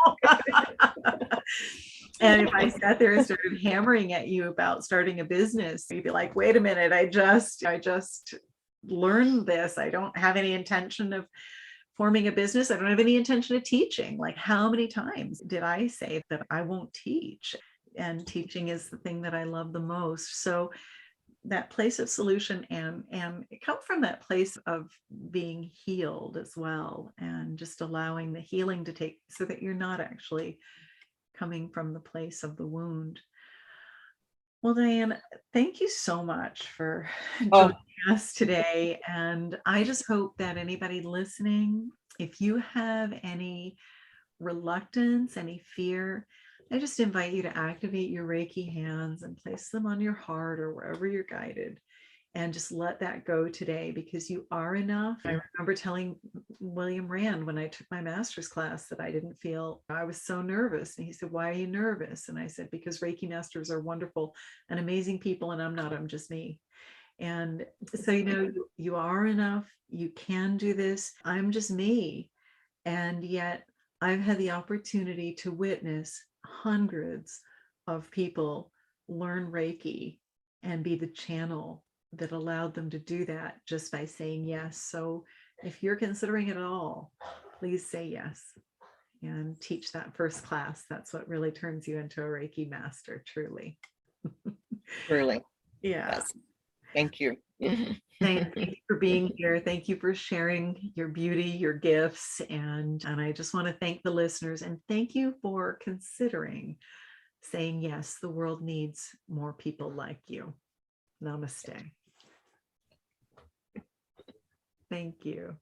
And if I sat there and started hammering at you about starting a business, you'd be like, wait a minute, I just learned this. I don't have any intention of forming a business. I don't have any intention of teaching. Like, how many times did I say that I won't teach? And teaching is the thing that I love the most. So that place of solution and it comes from that place of being healed as well, and just allowing the healing to take, so that you're not actually coming from the place of the wound. Well, Dianne, thank you so much for joining us today. And I just hope that anybody listening, if you have any reluctance, any fear, I just invite you to activate your Reiki hands and place them on your heart or wherever you're guided, and just let that go today, because you are enough. I remember telling William Rand when I took my master's class that I was so nervous. And he said, "Why are you nervous?" And I said, "Because Reiki masters are wonderful and amazing people, and I'm just me." And so, you are enough. You can do this. I'm just me. And yet I've had the opportunity to witness hundreds of people learn Reiki and be the channel that allowed them to do that just by saying yes. So if you're considering it at all, please say yes and teach that first class. That's what really turns you into a Reiki master, truly. Truly. Yeah. Yes. Thank you. Thank you for being here. Thank you for sharing your beauty, your gifts. And I just want to thank the listeners, and thank you for considering saying yes. The world needs more people like you. Namaste. Thank you.